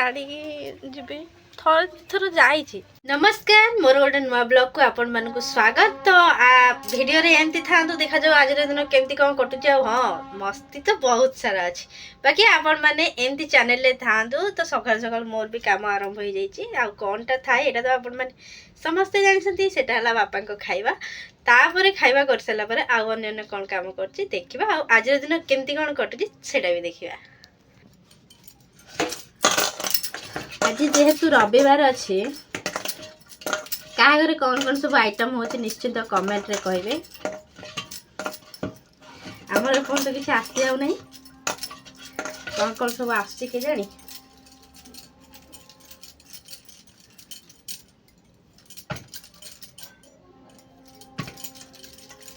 छाड़ी जी थर थर जाइए। नमस्कार मोर गोटे नुआ ब्लॉग को आपण मानक स्वागत। तो वीडियो रे एमती था देखा जाओ आज दिन केमती कौन कटुच। हाँ मस्ती तो बहुत सारा अच्छी बाकी आपण मैंने एमती चैनल रे था तो सकाल सकाल मोर भी काम आरंभ हो जाइए। कौनटा थाए यहाँ तो आपण मैंने समस्ते जानते सेटा बापा को खाइबा तापर खाइबा कर सारा पर आउ अन्य कौन काम कर देखा आज दिन केमती कौन कटुच सेटा भी देखा। आज जेहेतु रविवार अच्छे क्या घरे कौन कौन सब आइटम होची निश्चित कमेंट रे कहबे। हमर फोन तो किसी आसी जाऊ नहीं कौन सब आसी के जानी।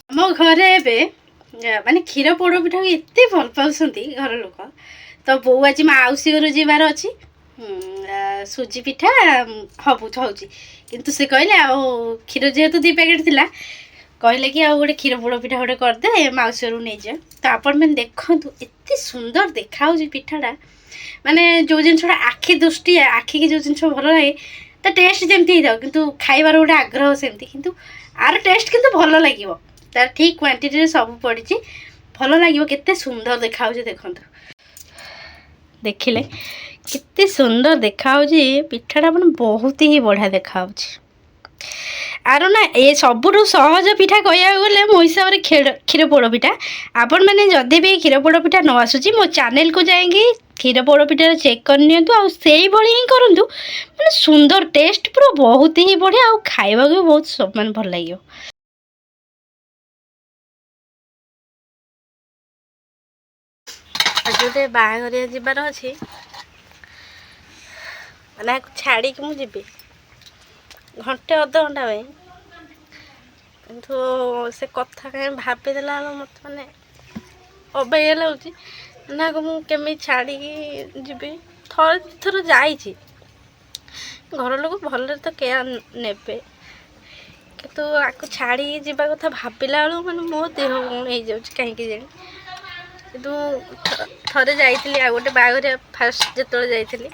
मो घरे एबे माने क्षीर पोड़ पिठा एते भल पाउसंती घर लोक। तो बो आज माउसी घर जीवार अच्छी सुजी पिठा हबु हूँ किंतु से कहले आ क्षीर जेहेतु 2 पैकेट थिला कहले कि आ गोटे क्षीर पोड़ पिठा गोटे करदे माउसी रू नहीं जा। तो आपण मैंने देखु एते सुंदर देखा पिठाटा माने जो जिनसा आखि दृष्टि आखि की जो जिन भल लगे तो टेस्ट जमती हो किंतु खाइबार गोटे आग्रह सेमती किंतु आर टेस्ट किंतु भल लगे तार ठीक क्वांटिटी सब पड़ी भल लगे केते सुंदर देखा देखु देखिले कितने सुंदर देखा पिठाटा मन बहुत ही बढ़िया देखा आर ना ये सबुठ सहज पिठा कह गले मो हिसाब से क्षीर पोड़ पिठा। आपण मैंने जदि भी क्षीर पोड़ पिठा न आसूची मो चैनल को जाएंगे क्षीर पोड़ पिठा चेक कर नियंतु आ सेई भली ही करंतु माने सुंदर टेस्ट पूरा बहुत ही बढ़िया आ खाइबा को बहुत सब मन भल लागियो। आज गोटे बाहाघरिया जीवार अच्छी मैंने छाड़ी कि मुझे घंटे अध घंटा किंतु से कथा कहीं भावीदेला मत मैंने अबाया लगे ना मुझे छाड़ी जी थर थर जाइए घर लोग भल तो केयर ने कितु आपको छाड़ी जावा कथा भाविला बेलू मैंने मो देह कौन हो जाऊँ कहीं जानी कितु थरे जाइली आ गोटे बाहाघरिया फास्ट जो जाइली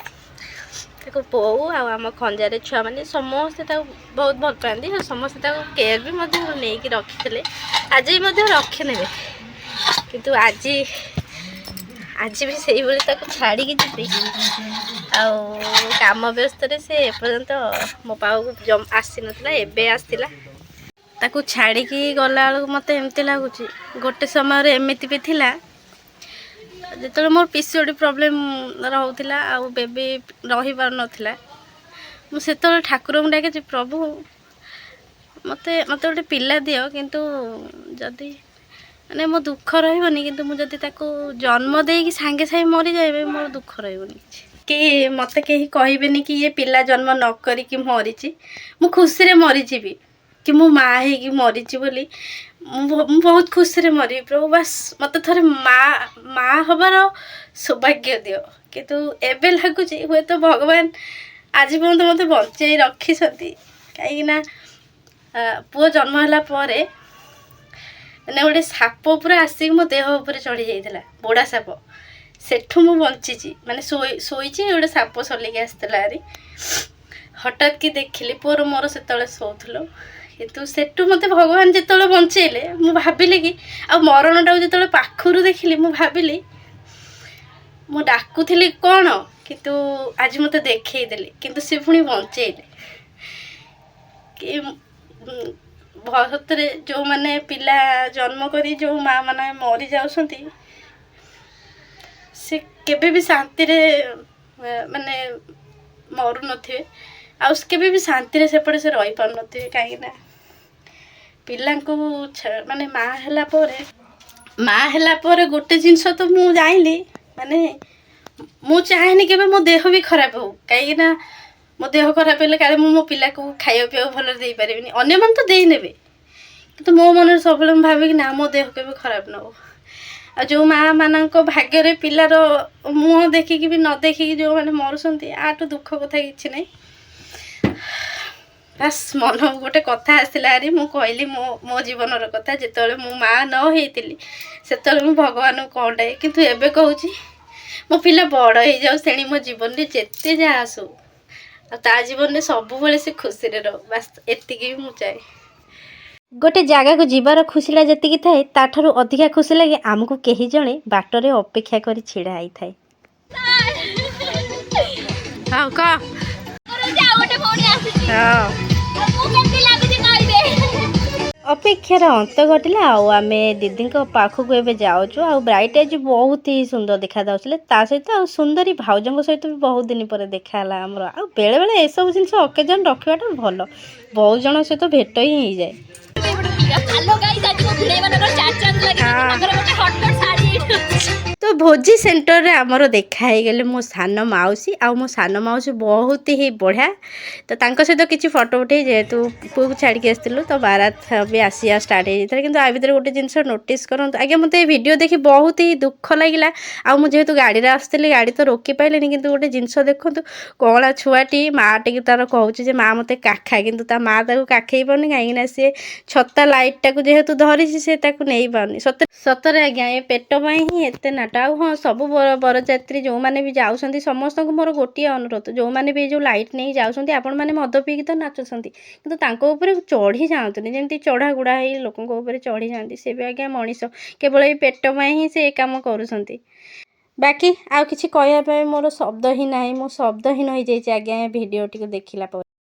बो आम खंजार छुआ मैंने समस्ते बहुत भल पाती समस्ते केयर भी नहीं रखी आज भी रखे ने किंतु आज आज भी से छाड़ी जी आम व्यस्त से एपर्यंत मो पाक आसी नाला एबे आसला ताकू छाड़ी गला मत एमती लगुच गोटे समय एमती भी थिला जो मोर पीसीओडी प्रॉब्लम रोला आ बेबी रही पार नाला मुझे ठाकुर को डाके प्रभु मत मत गोटे पिला दियो किंतु जदि माने मो दुख रही किंतु मुझे जन्म दे कि सांगे सांगे मरी जाए मोर दुख रही कि मत कहीं कहबेनि कि ये पिला जन्म न करी मरीची मु खुशी रे मरीची भी कि मो माँ है मरीची बोली बहुत खुशी रे मरी प्रभु बस मत थोड़े माँ हबार सौभाग्य दियो किंतु एबे लगुच हुए तो भगवान आज पर्यंत मत बचे रखी कहीं पुओ जन्म है मैंने गोटे साप पूरा आसिक मो देह उपर चढ़ी जाइला बोड़ा साप सेठू मु बंची माने शोची गोटे साप सलिक आसला हारी हठात कि देखिली पुअर मोर से शोलु किंतु सेठू मत भगवान जो बचेले मु भाविली कि आ मरण टाक जो पाखर देखिली मु भाविली मु डाकुली कौन किंतु आज मत देखईदेली किंतु से पुणी बचेले कि भविष्य जो माने पिला जन्म करी जो माँ माने मरी जाउसंती से केबे भी शांति रे माने मरु नथिबे आ केबे भी शांति रे सेपटे से रही पार नथिबे कहीं ना पिला को माने माँ है गोटे जिनस तो मु जाइली माने मु चाहेनी केबे मो देह भी खराब हो कहीं ना मो देह खराब हेले काले मो पिला को खाइबा पिया भल दे पारिबिनी अन्य मन तो देई नेबे किंतु मो मन सब भावे कि ना मो देह केबे खराब न हो आ जो माँ मानक भाग्य रे पिलार मुँह देखिकी भी न देखिकी जो मैंने मरुंट आठू दुख कथा कि नहीं बस मन गोटे कथा आसला हारी मु कहली मो मो जीवन कथा जिते मो माँ न होती से भगवान कौटे किंतु एबे कहूँ ମୋ ପିଲା ବଡ଼ ହେଇଯାଉ ସେଣି ମୋ ଜୀବନରେ ଯେତେ ଯାହା ଆସୁ ଆଉ ତା ଜୀବନରେ ସବୁବେଳେ ସେ ଖୁସିରେ ରହୁ, ବାସ୍ ଏତିକି ବି ମୁଁ ଚାହେଁ। ଗୋଟେ ଜାଗାକୁ ଯିବାର ଖୁସିଟା ଯେତିକି ଥାଏ ତାଠାରୁ ଅଧିକା ଖୁସି ଲାଗେ ଆମକୁ କେହି ଜଣେ ବାଟରେ ଅପେକ୍ଷା କରି ଛିଡ଼ା ହେଇଥାଏ। ହଉ କହ। ଅପେକ୍ଷାର ଅନ୍ତ ଘଟିଲା ଆଉ ଆମେ ଦିଦିଙ୍କ ପାଖକୁ ଏବେ ଯାଉଛୁ। ଆଉ ବ୍ରାଇଟ୍ ଆଜି ବହୁତ ହି ସୁନ୍ଦର ଦେଖାଯାଉଥିଲେ, ତା ସହିତ ଆଉ ସୁନ୍ଦରୀ ଭାଉଜଙ୍କ ସହିତ ବି ବହୁତ ଦିନ ପରେ ଦେଖା ହେଲା ଆମର। ଆଉ ବେଳେବେଳେ ଏସବୁ ଜିନିଷ ଅକେଜନ ରଖିବାଟା ଭଲ, ବହୁତ ଜଣଙ୍କ ସହିତ ଭେଟ ହିଁ ହେଇଯାଏ। ତ ଭୋଜି ସେଣ୍ଟରରେ ଆମର ଦେଖା ହେଇଗଲେ ମୋ ସାନ ମାଉସୀ, ଆଉ ମୋ ସାନ ମାଉସୀ ବହୁତ ହି ବଢ଼ିଆ। ତ ତାଙ୍କ ସହିତ କିଛି ଫଟୋ ଉଠେଇ, ଯେହେତୁ ପୁଅକୁ ଛାଡ଼ିକି ଆସିଥିଲୁ ତ ବାରାତ ବି ଆସିବା ଷ୍ଟାର୍ଟ ହେଇଯାଇଥିଲା। କିନ୍ତୁ ଆ ଭିତରେ ଗୋଟେ ଜିନିଷ ନୋଟିସ୍ କରନ୍ତୁ ଆଜ୍ଞା, ମୋତେ ଏ ଭିଡ଼ିଓ ଦେଖି ବହୁତ ହି ଦୁଃଖ ଲାଗିଲା। ଆଉ ମୁଁ ଯେହେତୁ ଗାଡ଼ିରେ ଆସୁଥିଲି, ଗାଡ଼ି ତ ରୋକି ପାଇଲିନି, କିନ୍ତୁ ଗୋଟେ ଜିନିଷ ଦେଖନ୍ତୁ, କଅଁଳା ଛୁଆଟି ମାଆ ଟିକେ ତାର କହୁଛି ଯେ ମା ମୋତେ କାଖା, କିନ୍ତୁ ତା ମାଆ ତାକୁ କାଖେଇ ପାରୁନି, କାହିଁକିନା ସିଏ ଛତା ଲାଇଟ୍ଟାକୁ ଯେହେତୁ ଧରିଛି ସେ ତାକୁ ନେଇପାରୁନି। ସତରେ ଆଜ୍ଞା ଏ ପେଟ ପାଇଁ ହିଁ ଏତେ ନାଟ। ଆଉ ହଁ, ସବୁ ବରଯାତ୍ରୀ ଯେଉଁମାନେ ବି ଯାଉଛନ୍ତି ସମସ୍ତଙ୍କୁ ମୋର ଗୋଟିଏ ଅନୁରୋଧ, ଯେଉଁମାନେ ବି ଯେଉଁ ଲାଇଟ୍ ନେଇ ଯାଉଛନ୍ତି ଆପଣମାନେ ମଦ ପିଇକି ତ ନାଚୁଛନ୍ତି, କିନ୍ତୁ ତାଙ୍କ ଉପରେ ଚଢ଼ି ଯାଆନ୍ତୁନି। ଯେମିତି ଚଢ଼ାଗୁଡ଼ା ହେଇ ଲୋକଙ୍କ ଉପରେ ଚଢ଼ି ଯାଆନ୍ତି, ସେ ବି ଆଜ୍ଞା ମଣିଷ, କେବଳ ଏଇ ପେଟ ପାଇଁ ହିଁ ସେ ଏ କାମ କରୁଛନ୍ତି। ବାକି ଆଉ କିଛି କହିବା ପାଇଁ ମୋର ଶବ୍ଦ ହିଁ ନାହିଁ, ମୁଁ ଶବ୍ଦହୀନ ହେଇଯାଇଛି ଆଜ୍ଞା ଏ ଭିଡ଼ିଓଟିକୁ ଦେଖିଲା ପରେ।